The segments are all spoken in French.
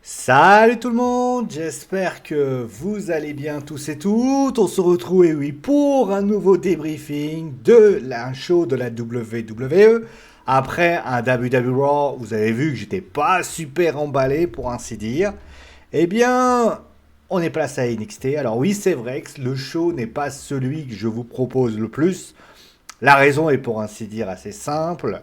Salut tout le monde, j'espère que vous allez bien tous et toutes. On se retrouve et oui, pour un nouveau débriefing de un show de la WWE. Après un WWE Raw, vous avez vu que j'étais pas super emballé pour ainsi dire. Eh bien, on est place à NXT. Alors oui, c'est vrai que le show n'est pas celui que je vous propose le plus. La raison est pour ainsi dire assez simple.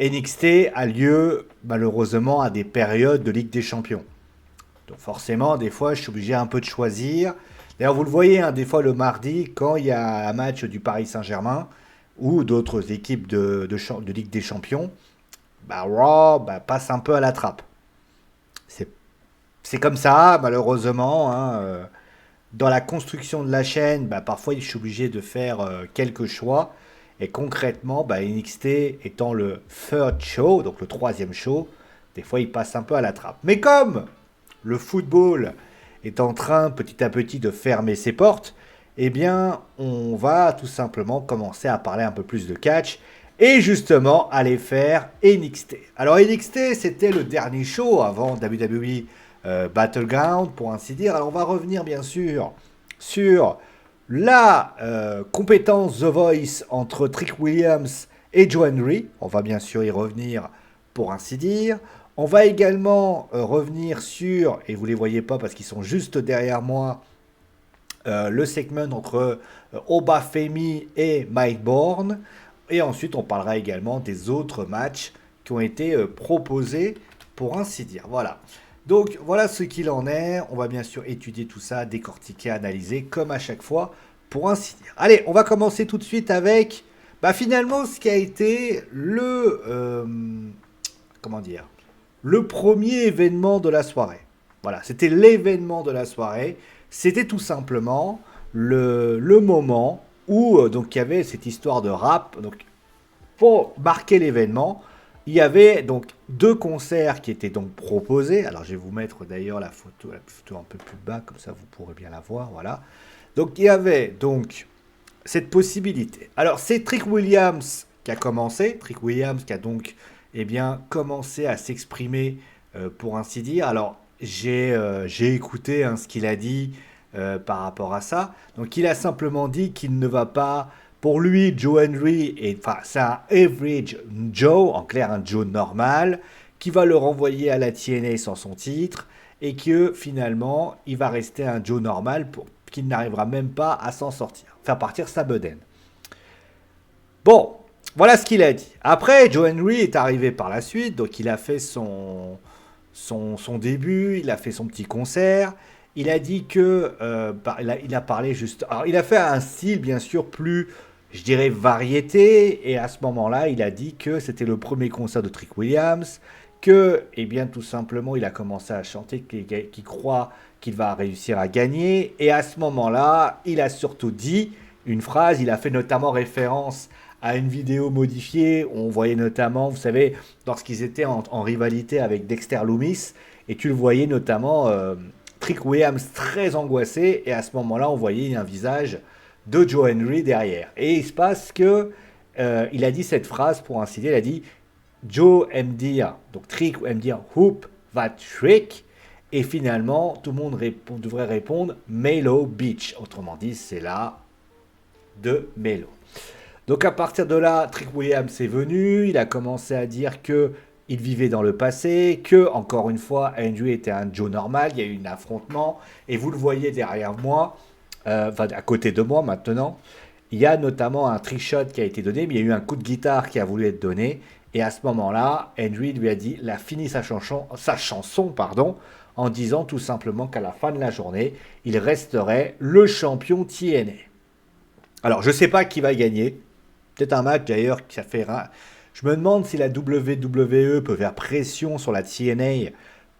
NXT a lieu malheureusement à des périodes de Ligue des Champions. Donc forcément, des fois, je suis obligé un peu de choisir. D'ailleurs, vous le voyez, hein, des fois le mardi, quand il y a un match du Paris Saint-Germain ou d'autres équipes de Ligue des Champions, bah, Raw passe un peu à la trappe. C'est c'est comme ça, malheureusement. Hein, dans la construction de la chaîne, bah, parfois, je suis obligé de faire quelques choix. Et concrètement, bah, NXT étant le third show, donc le troisième show, des fois, il passe un peu à la trappe. Mais comme le football est en train petit à petit de fermer ses portes, eh bien, on va tout simplement commencer à parler un peu plus de catch et justement aller faire NXT. Alors NXT, c'était le dernier show avant WWE Battleground, pour ainsi dire. Alors on va revenir bien sûr sur la compétence The Voice entre Trick Williams et Joe Henry. On va bien sûr y revenir pour ainsi dire. On va également revenir sur, et vous ne les voyez pas parce qu'ils sont juste derrière moi, le segment entre Oba Femi et Mike Bourne. Et ensuite, on parlera également des autres matchs qui ont été proposés, pour ainsi dire. Voilà. Donc, voilà ce qu'il en est. On va bien sûr étudier tout ça, décortiquer, analyser, comme à chaque fois, pour ainsi dire. Allez, on va commencer tout de suite avec, finalement, ce qui a été comment dire, le premier événement de la soirée. Voilà, c'était l'événement de la soirée. C'était tout simplement le moment où donc il y avait cette histoire de rap. Donc pour marquer l'événement, il y avait donc deux concerts qui étaient donc proposés. Alors je vais vous mettre d'ailleurs la photo un peu plus bas, comme ça vous pourrez bien la voir. Voilà. Donc il y avait donc cette possibilité. Alors c'est Trick Williams qui a commencé. Trick Williams qui a donc commencé à s'exprimer pour ainsi dire. Alors j'ai écouté hein, ce qu'il a dit par rapport à ça. Donc il a simplement dit qu'il ne va pas. Pour lui, Joe Henry, enfin, c'est un average Joe, en clair un Joe normal, qui va le renvoyer à la TNA sans son titre, et que finalement, il va rester un Joe normal pour qu'il n'arrivera même pas à s'en sortir, faire partir sa bedaine. Bon, voilà ce qu'il a dit. Après, Joe Henry est arrivé par la suite, donc il a fait son début, il a fait son petit concert. Il a dit que. Il a parlé juste. Alors, il a fait un style, bien sûr, plus, je dirais, variété. Et à ce moment-là, il a dit que c'était le premier concert de Trick Williams. Que, tout simplement, il a commencé à chanter qu'il croit qu'il va réussir à gagner. Et à ce moment-là, il a surtout dit une phrase. Il a fait notamment référence à une vidéo modifiée où on voyait notamment, vous savez, lorsqu'ils étaient en rivalité avec Dexter Loomis, et tu le voyais notamment Trick Williams très angoissé, et à ce moment-là, on voyait un visage de Joe Henry derrière. Et il se passe que il a dit cette phrase pour ainsi dire, il a dit Joe aime dire, donc Trick aime dire Hoop va Trick, et finalement, tout le monde devrait répondre Melo Beach. Autrement dit, c'est là de Melo. Donc à partir de là, Trick Williams est venu, il a commencé à dire que il vivait dans le passé, que encore une fois, Andrew était un Joe normal, il y a eu un affrontement, et vous le voyez derrière moi, enfin à côté de moi maintenant, il y a notamment un trick shot qui a été donné, mais il y a eu un coup de guitare qui a voulu être donné, et à ce moment-là, Andrew lui a dit, il a fini sa chanson pardon, en disant tout simplement qu'à la fin de la journée, il resterait le champion TNA. Alors je ne sais pas qui va gagner, peut-être un match d'ailleurs qui ça fait. Je me demande si la WWE peut faire pression sur la TNA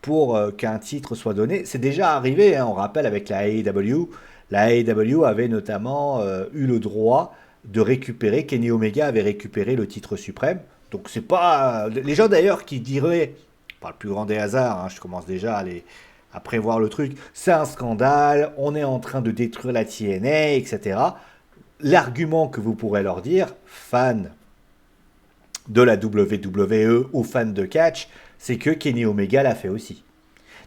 pour qu'un titre soit donné. C'est déjà arrivé, hein, on rappelle avec la AEW. La AEW avait notamment eu le droit de récupérer, Kenny Omega avait récupéré le titre suprême. Donc c'est pas. Les gens d'ailleurs qui diraient, par le plus grand des hasards, hein, je commence déjà à prévoir le truc, c'est un scandale, on est en train de détruire la TNA, etc. L'argument que vous pourrez leur dire, fans de la WWE ou fans de catch, c'est que Kenny Omega l'a fait aussi.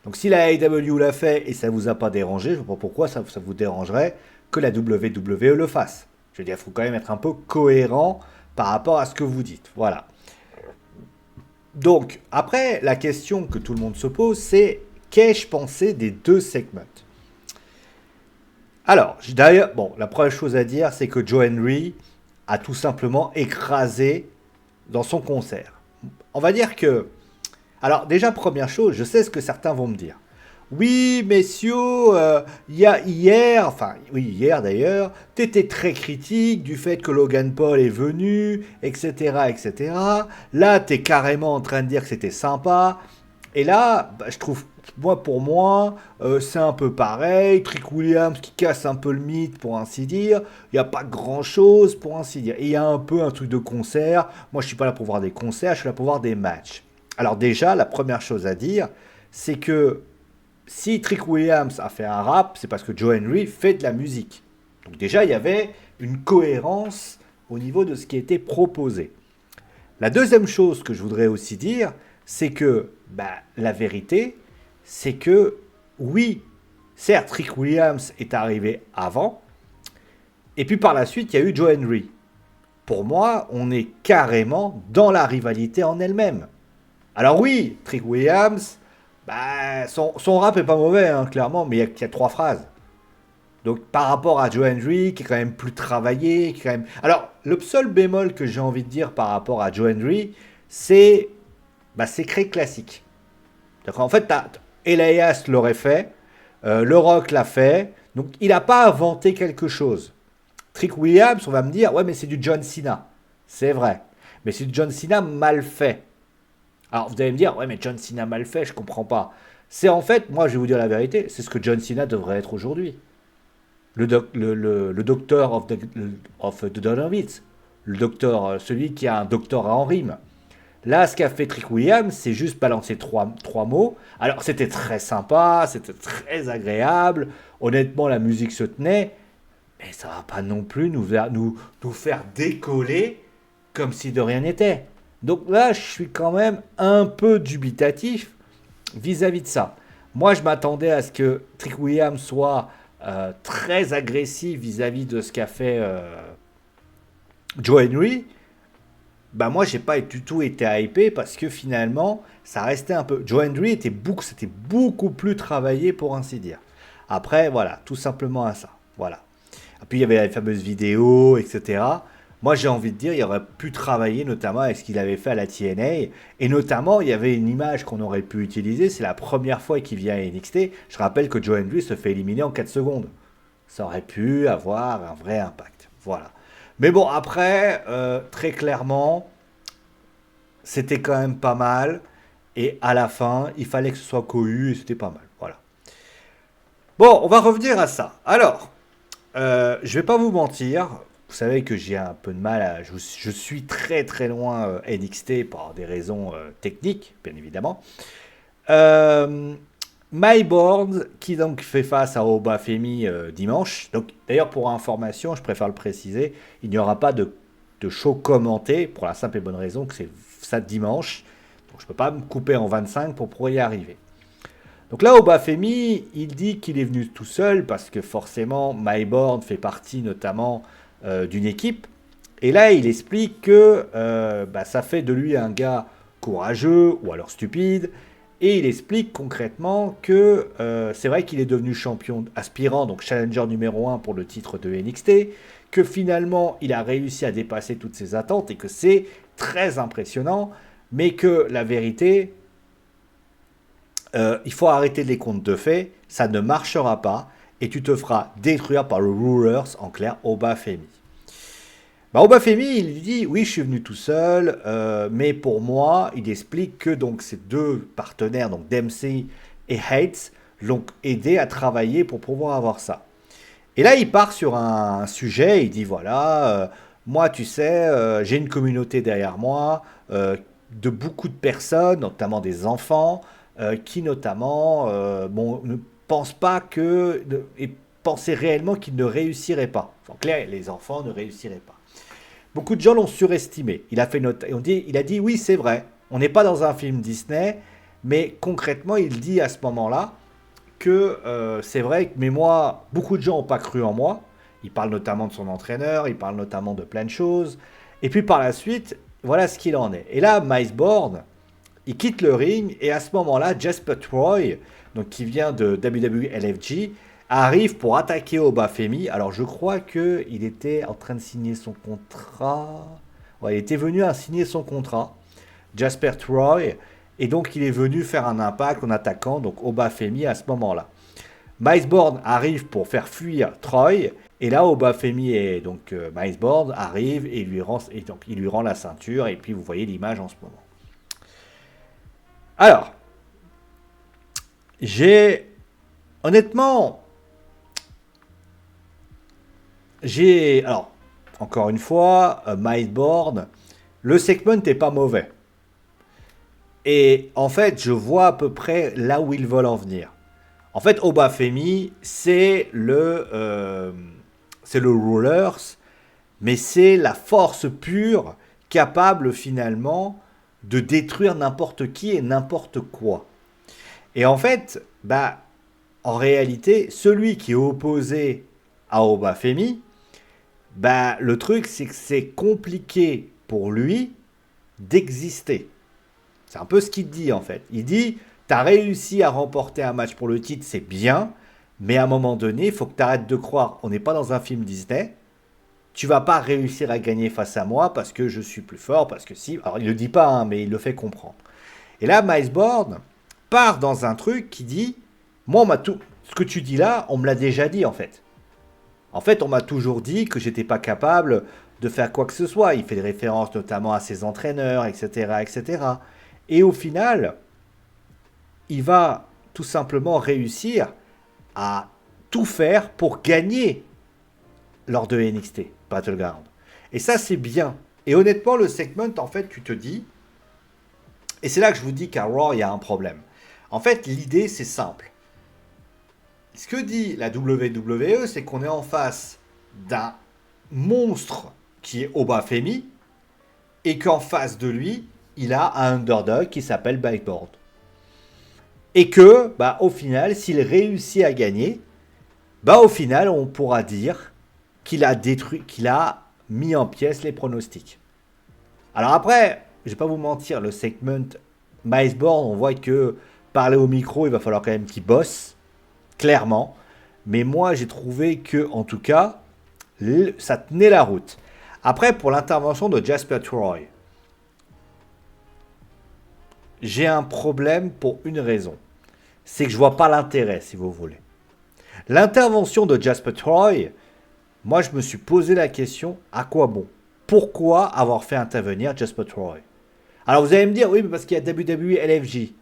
Donc si la AEW l'a fait et ça vous a pas dérangé, je ne sais pas pourquoi ça vous dérangerait que la WWE le fasse. Je veux dire, il faut quand même être un peu cohérent par rapport à ce que vous dites. Voilà. Donc, après, la question que tout le monde se pose, c'est qu'ai-je pensé des deux segments? Alors, d'ailleurs, bon, la première chose à dire, c'est que Joe Henry a tout simplement écrasé dans son concert. On va dire que... Alors, déjà, première chose, je sais ce que certains vont me dire. Oui, messieurs, il y a hier, enfin, oui, hier d'ailleurs, tu étais très critique du fait que Logan Paul est venu, etc., etc. Là, tu es carrément en train de dire que c'était sympa. Et là, bah, je trouve, moi pour moi, c'est un peu pareil. Trick Williams qui casse un peu le mythe, pour ainsi dire. Il n'y a pas grand-chose, pour ainsi dire. Et il y a un peu un truc de concert. Moi, je suis pas là pour voir des concerts, je suis là pour voir des matchs. Alors déjà, la première chose à dire, c'est que si Trick Williams a fait un rap, c'est parce que Joe Henry fait de la musique. Donc déjà, il y avait une cohérence au niveau de ce qui était proposé. La deuxième chose que je voudrais aussi dire, c'est que la vérité, c'est que oui, certes, Trick Williams est arrivé avant, et puis par la suite, il y a eu Joe Henry. Pour moi, on est carrément dans la rivalité en elle-même. Alors oui, Trick Williams, son rap est pas mauvais, hein, clairement, mais il y a trois phrases. Donc par rapport à Joe Henry, qui est quand même plus travaillé, qui est quand même... Alors, le seul bémol que j'ai envie de dire par rapport à Joe Henry, c'est très classique. Donc en fait, Elias l'aurait fait, Le Rock l'a fait, donc il n'a pas inventé quelque chose. Trick Williams, on va me dire, ouais mais c'est du John Cena. C'est vrai. Mais c'est du John Cena mal fait. Alors vous allez me dire, ouais mais John Cena mal fait, je comprends pas. C'est en fait, moi je vais vous dire la vérité, c'est ce que John Cena devrait être aujourd'hui. Le docteur of the Donovitz. Le docteur, celui qui a un doctorat en rime. Là, ce qu'a fait Trick Williams, c'est juste balancer trois mots. Alors, c'était très sympa, c'était très agréable. Honnêtement, la musique se tenait. Mais ça va pas non plus nous faire décoller comme si de rien n'était. Donc là, je suis quand même un peu dubitatif vis-à-vis de ça. Moi, je m'attendais à ce que Trick Williams soit très agressif vis-à-vis de ce qu'a fait Joe Henry. Moi, j'ai pas du tout été hypé parce que finalement, ça restait un peu. Joe Henry c'était beaucoup plus travaillé pour ainsi dire. Après, voilà, tout simplement à ça. Voilà. Et puis il y avait les fameuses vidéos, etc. Moi, j'ai envie de dire, il aurait pu travailler notamment avec ce qu'il avait fait à la TNA. Et notamment, il y avait une image qu'on aurait pu utiliser. C'est la première fois qu'il vient à NXT. Je rappelle que Joe Henry se fait éliminer en 4 secondes. Ça aurait pu avoir un vrai impact. Voilà. Mais bon, après, très clairement, c'était quand même pas mal. Et à la fin, il fallait que ce soit cohu et c'était pas mal. Voilà. Bon, on va revenir à ça. Alors, je vais pas vous mentir. Vous savez que j'ai un peu de mal à... Je suis très très loin NXT pour des raisons techniques, bien évidemment. Euh, Myborn, qui donc fait face à Oba Femi dimanche. Donc, d'ailleurs, pour information, je préfère le préciser, il n'y aura pas de show commenté pour la simple et bonne raison que c'est ça dimanche. Donc, je ne peux pas me couper en 25 pour pouvoir y arriver. Donc là, Oba Femi, il dit qu'il est venu tout seul parce que forcément, Myborn fait partie notamment d'une équipe. Et là, il explique que ça fait de lui un gars courageux ou alors stupide. Et il explique concrètement que c'est vrai qu'il est devenu champion aspirant, donc challenger numéro 1 pour le titre de NXT, que finalement il a réussi à dépasser toutes ses attentes et que c'est très impressionnant, mais que la vérité, il faut arrêter les contes de fées, ça ne marchera pas et tu te feras détruire par le Rulers, en clair, Oba Femi. Oba Femi, il dit oui, je suis venu tout seul, mais pour moi, il explique que donc ces deux partenaires, donc Dempsey et Hates, l'ont aidé à travailler pour pouvoir avoir ça. Et là, il part sur un sujet, il dit voilà, moi, tu sais, j'ai une communauté derrière moi de beaucoup de personnes, notamment des enfants, qui notamment ne pensent pas et pensaient réellement qu'ils ne réussiraient pas. En clair, les enfants ne réussiraient pas. Beaucoup de gens l'ont surestimé. Il a dit oui, c'est vrai. On n'est pas dans un film Disney, Mais concrètement, il dit à ce moment-là que c'est vrai que, mais moi, beaucoup de gens n'ont pas cru en moi. Il parle notamment de son entraîneur, il parle notamment de plein de choses. Et puis par la suite, voilà ce qu'il en est. Et là, Miles Bourne, il quitte le ring et à ce moment-là, Jasper Troy, donc qui vient de WWE LFG, arrive pour attaquer Obafemi. Alors je crois que il était en train de signer son contrat. Ouais, il était venu à signer son contrat, Jasper Troy, et donc il est venu faire un impact en attaquant donc Obafemi à ce moment-là. Miles Bourne arrive pour faire fuir Troy, et là Obafemi et donc Miles Bourne arrive et donc il lui rend la ceinture, et puis vous voyez l'image en ce moment. Alors, j'ai honnêtement, alors encore une fois, Miles Bourne, le segment n'est pas mauvais. Et en fait, je vois à peu près là où ils veulent en venir. En fait, Obafemi, c'est le rulers, mais c'est la force pure capable finalement de détruire n'importe qui et n'importe quoi. Et en fait, bah, en réalité, celui qui est opposé à Obafemi, bah, le truc, c'est que c'est compliqué pour lui d'exister. C'est un peu ce qu'il dit en fait. Il dit, t'as réussi à remporter un match pour le titre, c'est bien, mais à un moment donné, il faut que tu arrêtes de croire, on n'est pas dans un film Disney, tu vas pas réussir à gagner face à moi parce que je suis plus fort, parce que si... Alors il le dit pas, hein, mais il le fait comprendre. Et là, Miles Bourne part dans un truc qui dit, moi, ce que tu dis là, on me l'a déjà dit en fait. En fait, on m'a toujours dit que j'étais pas capable de faire quoi que ce soit. Il fait des références notamment à ses entraîneurs, etc., etc. Et au final, il va tout simplement réussir à tout faire pour gagner lors de NXT Battleground. Et ça, c'est bien. Et honnêtement, le segment, en fait, tu te dis, et c'est là que je vous dis qu'à Raw, il y a un problème. En fait, l'idée, c'est simple. Ce que dit la WWE, c'est qu'on est en face d'un monstre qui est Obafemi, et qu'en face de lui, il a un underdog qui s'appelle Backboard. Et que, bah, au final, s'il réussit à gagner, bah, au final, on pourra dire qu'il a détruit, qu'il a mis en pièces les pronostics. Alors après, je vais pas vous mentir, le segment Miles Bourne, on voit que parler au micro, il va falloir quand même qu'il bosse, clairement. Mais moi, j'ai trouvé que, en tout cas, ça tenait la route. Après, pour l'intervention de Jasper Troy, j'ai un problème pour une raison. C'est que je vois pas l'intérêt, si vous voulez. L'intervention de Jasper Troy, moi, je me suis posé la question, à quoi bon? Pourquoi avoir fait intervenir Jasper Troy? Alors, vous allez me dire, oui, mais parce qu'il y a WWE LFJ.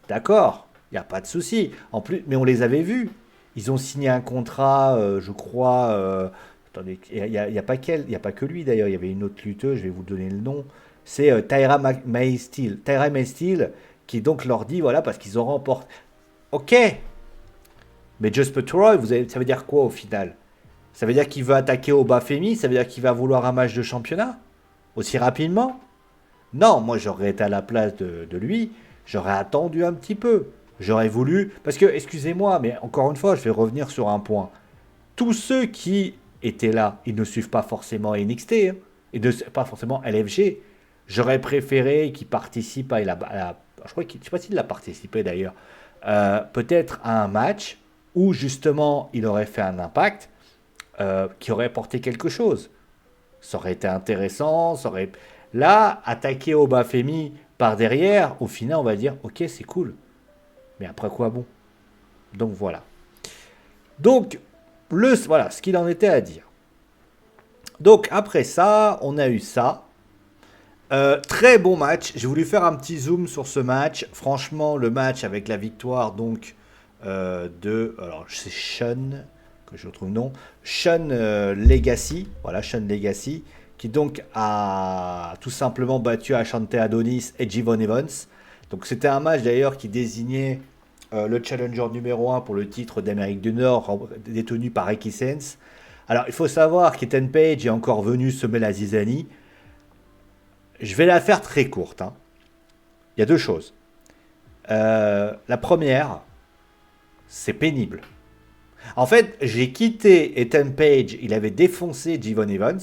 D'accord, il n'y a pas de souci. En plus, mais on les avait vus. Ils ont signé un contrat, je crois. Attendez, il n'y a pas que lui d'ailleurs. Il y avait une autre lutteuse, je vais vous donner le nom. C'est Tyra May Steele. Tyra May Steele qui donc leur dit, voilà, parce qu'ils ont remporté. Ok, mais Jasper Troy, ça veut dire quoi au final? Ça veut dire qu'il veut attaquer Obafemi? Ça veut dire qu'il va vouloir un match de championnat? Aussi rapidement? Non, moi j'aurais été à la place de lui, j'aurais attendu un petit peu. J'aurais voulu... Parce que, excusez-moi, mais encore une fois, je vais revenir sur un point. Tous ceux qui étaient là, ils ne suivent pas forcément NXT, hein, et pas forcément LFG. J'aurais préféré qu'ils participent je crois je ne sais pas s'il a participé d'ailleurs. Peut-être à un match où justement il aurait fait un impact qui aurait porté quelque chose. Ça aurait été intéressant, ça aurait... Là, attaquer Obafemi par derrière, au final, on va dire, ok, c'est cool. Mais après quoi bon? Donc voilà. Donc, voilà ce qu'il en était à dire. Donc après ça, on a eu ça. Très bon match. J'ai voulu faire un petit zoom sur ce match. Franchement, le match avec la victoire donc alors c'est Sean, que je retrouve le nom, Sean Legacy. Voilà, Sean Legacy, qui donc a tout simplement battu Ashante Adonis et Jivon Evans. Donc c'était un match d'ailleurs qui désignait le challenger numéro 1 pour le titre d'Amérique du Nord, détenu par Ricky Sens. Alors il faut savoir qu'Ethan Page est encore venu semer la zizanie. Je vais la faire très courte, hein. Il y a deux choses. La première, c'est pénible. En fait, j'ai quitté Ethan Page, il avait défoncé Jevon Evans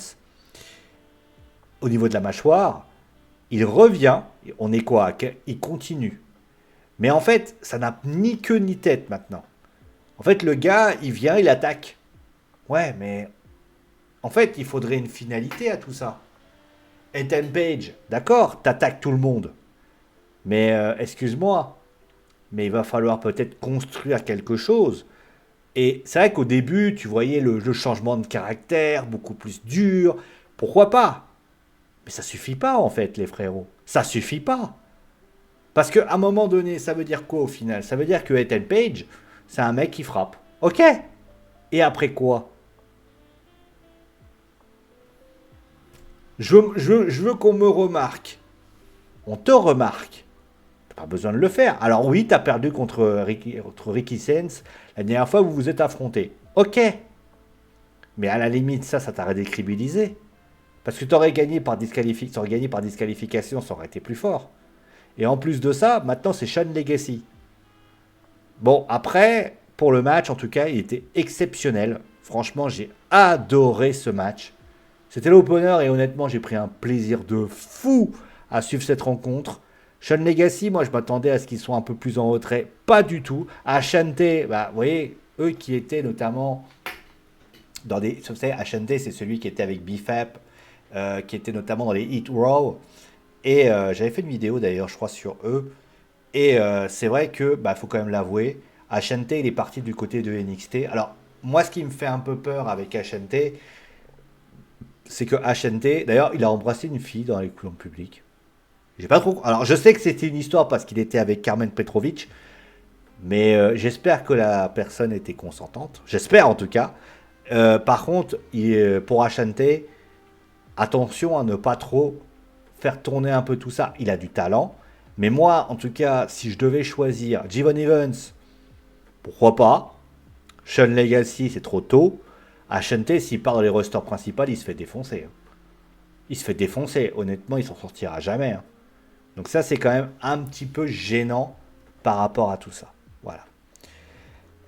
au niveau de la mâchoire. Il revient, on est quoi? Il continue. Mais en fait, ça n'a ni queue ni tête maintenant. En fait, le gars, il vient, il attaque. Ouais, mais en fait, il faudrait une finalité à tout ça. Ethan Page, d'accord, t'attaques tout le monde. Mais excuse-moi, mais il va falloir peut-être construire quelque chose. Et c'est vrai qu'au début, tu voyais le changement de caractère, beaucoup plus dur. Pourquoi pas? Mais ça suffit pas en fait, les frérots. Ça suffit pas. Parce qu'à un moment donné, ça veut dire quoi au final? Ça veut dire que Ethan Page, c'est un mec qui frappe. Ok. Et après quoi? Je veux qu'on me remarque. On te remarque. T'as pas besoin de le faire. Alors oui, t'as perdu contre Ricky Sens la dernière fois où vous vous êtes affrontés. Ok. Mais à la limite, ça t'aurait décrédibilisé. Parce que t'aurais gagné par disqualification, ça aurait été plus fort. Et en plus de ça, maintenant c'est Sean Legacy. Bon, après, pour le match, en tout cas, il était exceptionnel. Franchement, j'ai adoré ce match. C'était l'opener et honnêtement, j'ai pris un plaisir de fou à suivre cette rencontre. Sean Legacy, moi, je m'attendais à ce qu'ils soient un peu plus en retrait. Pas du tout. Ashante, bah, vous voyez, eux qui étaient notamment dans des... Vous savez, Ashante, c'est celui qui était avec BFAP, qui était notamment dans les Heat Raw. Et j'avais fait une vidéo d'ailleurs, je crois, sur eux. Et c'est vrai que, bah, faut quand même l'avouer, Ashante, il est parti du côté de NXT. Alors, moi, ce qui me fait un peu peur avec Ashante, c'est que Ashante, d'ailleurs, il a embrassé une fille dans les clowns publics. J'ai pas trop. Alors, je sais que c'était une histoire parce qu'il était avec Carmen Petrovic, mais j'espère que la personne était consentante. J'espère en tout cas. Par contre, pour Ashante, attention à ne pas trop faire tourner un peu tout ça. Il a du talent. Mais moi, en tout cas, si je devais choisir Jevon Evans, pourquoi pas? Sean Legacy, c'est trop tôt. Ashante, s'il part dans les rosters principaux, il se fait défoncer. Il se fait défoncer. Honnêtement, il s'en sortira jamais. Donc ça, c'est quand même un petit peu gênant par rapport à tout ça. Voilà.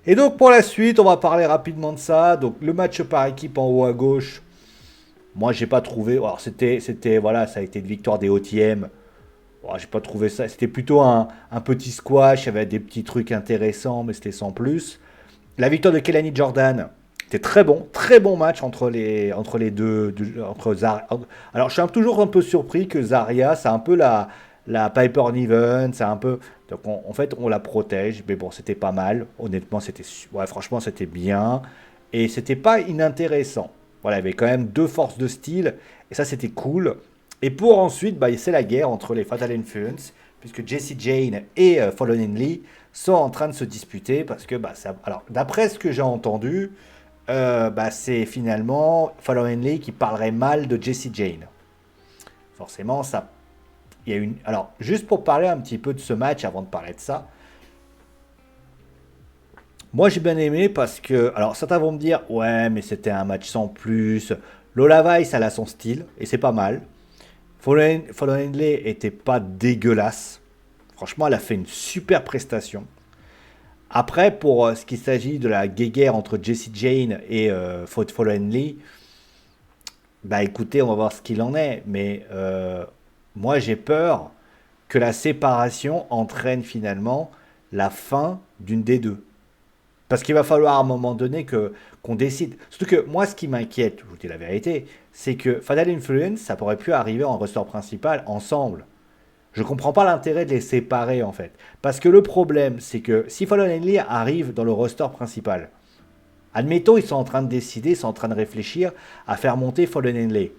Et donc pour la suite, on va parler rapidement de ça. Donc le match par équipe en haut à gauche, moi j'ai pas trouvé. Alors voilà, ça a été une victoire des OTM. Oh, j'ai pas trouvé ça. C'était plutôt un petit squash. Il y avait des petits trucs intéressants, mais c'était sans plus. La victoire de Kelani Jordan, c'était très bon match entre les deux. Alors je suis toujours un peu surpris que Zarya, c'est un peu la Piper Niven, c'est un peu. Donc en fait, on la protège, mais bon, c'était pas mal. Honnêtement, ouais, franchement, c'était bien. Et c'était pas inintéressant. Voilà, il y avait quand même deux forces de style, et ça, c'était cool. Et pour ensuite, bah, c'est la guerre entre les Fatal Influence, puisque Jessie Jane et Fallen Lee sont en train de se disputer, parce que, bah, alors, d'après ce que j'ai entendu, bah, c'est finalement Fallen Lee qui parlerait mal de Jessie Jane. Forcément, ça il y a une... Alors, juste pour parler un petit peu de ce match, avant de parler de ça, moi j'ai bien aimé parce que... Alors, certains vont me dire, ouais, mais c'était un match sans plus. Lola Vice, elle a son style, et c'est pas mal. Fallen Henley était pas dégueulasse. Franchement, elle a fait une super prestation. Après, pour ce qui s'agit de la guéguerre entre Jessie Jane et Fallen Henley, bah écoutez, on va voir ce qu'il en est. Mais moi, j'ai peur que la séparation entraîne finalement la fin d'une des deux. Parce qu'il va falloir à un moment donné qu'on décide. Surtout que moi, ce qui m'inquiète, je vous dis la vérité, c'est que Fatal Influence, ça pourrait plus arriver en ressort principal ensemble. Je ne comprends pas l'intérêt de les séparer en fait. Parce que le problème, c'est que si Fallen Henley arrive dans le roster principal, admettons, ils sont en train de décider, ils sont en train de réfléchir à faire monter Fallen Henley.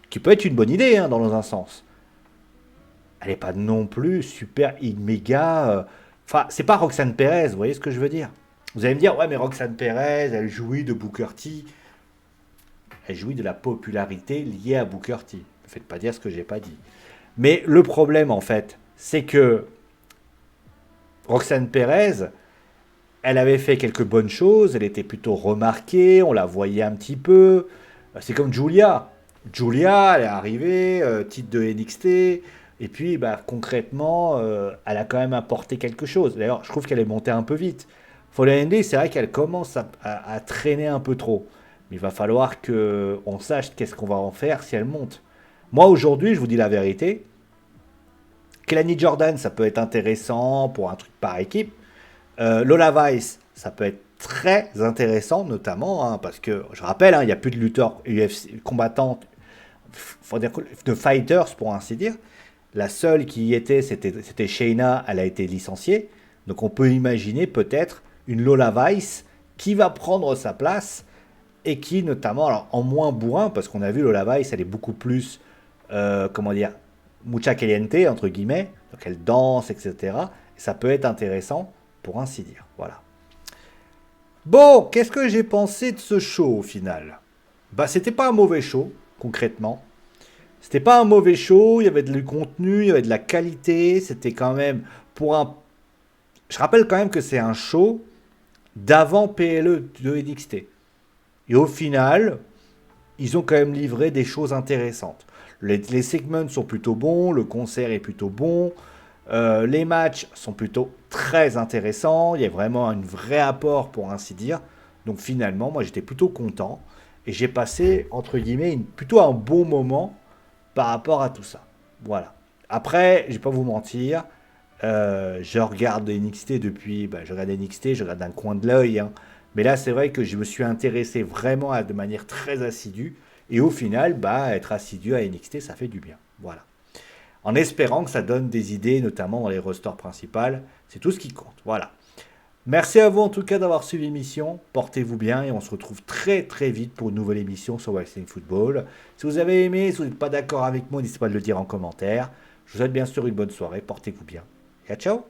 Qui peut être une bonne idée, hein, dans un sens. Elle n'est pas non plus super méga. Enfin, c'est pas Roxanne Perez, vous voyez ce que je veux dire? Vous allez me dire, ouais, mais Roxanne Perez, elle jouit de Booker T. Elle jouit de la popularité liée à Booker T. Ne faites pas dire ce que j'ai pas dit. Mais le problème, en fait, c'est que Roxanne Perez, elle avait fait quelques bonnes choses, elle était plutôt remarquée, on la voyait un petit peu. C'est comme Julia. Julia, elle est arrivée, titre de NXT. Et puis, bah, concrètement, elle a quand même apporté quelque chose. D'ailleurs, je trouve qu'elle est montée un peu vite. Fallen ND, c'est vrai qu'elle commence à traîner un peu trop. Mais il va falloir que on sache qu'est-ce qu'on va en faire si elle monte. Moi, aujourd'hui, je vous dis la vérité. Kelani Jordan, ça peut être intéressant pour un truc par équipe. Lola Vice, ça peut être très intéressant, notamment, hein, parce que, je rappelle, hein, il n'y a plus de lutteurs UFC, combattantes, faut dire, de fighters, pour ainsi dire. La seule qui y était, c'était Shayna, elle a été licenciée. Donc on peut imaginer peut-être une Lola Vice qui va prendre sa place et qui, notamment, alors en moins bourrin, parce qu'on a vu Lola Vice, elle est beaucoup plus, comment dire, mucha caliente, entre guillemets, donc elle danse, etc. Et ça peut être intéressant, pour ainsi dire. Voilà. Bon, qu'est-ce que j'ai pensé de ce show au final? Bah, c'était pas un mauvais show, concrètement. C'était pas un mauvais show, il y avait du contenu, il y avait de la qualité, c'était quand même pour un... Je rappelle quand même que c'est un show d'avant PLE de NXT. Et au final, ils ont quand même livré des choses intéressantes. Les segments sont plutôt bons, le concert est plutôt bon, les matchs sont plutôt très intéressants, il y a vraiment un vrai apport pour ainsi dire. Donc finalement, moi j'étais plutôt content et j'ai passé, entre guillemets, plutôt un bon moment par rapport à tout ça. Voilà. Après, je vais pas vous mentir, je regarde NXT depuis, bah, je regarde NXT, je regarde d'un coin de l'œil, hein. Mais là, c'est vrai que je me suis intéressé vraiment de manière très assidue. Et au final, bah, être assidu à NXT, ça fait du bien. Voilà. En espérant que ça donne des idées, notamment dans les rosters principales. C'est tout ce qui compte. Voilà. Merci à vous en tout cas d'avoir suivi l'émission. Portez-vous bien et on se retrouve très très vite pour une nouvelle émission sur Wrestling Football. Si vous avez aimé, si vous n'êtes pas d'accord avec moi, n'hésitez pas à le dire en commentaire. Je vous souhaite bien sûr une bonne soirée. Portez-vous bien. Et à ciao.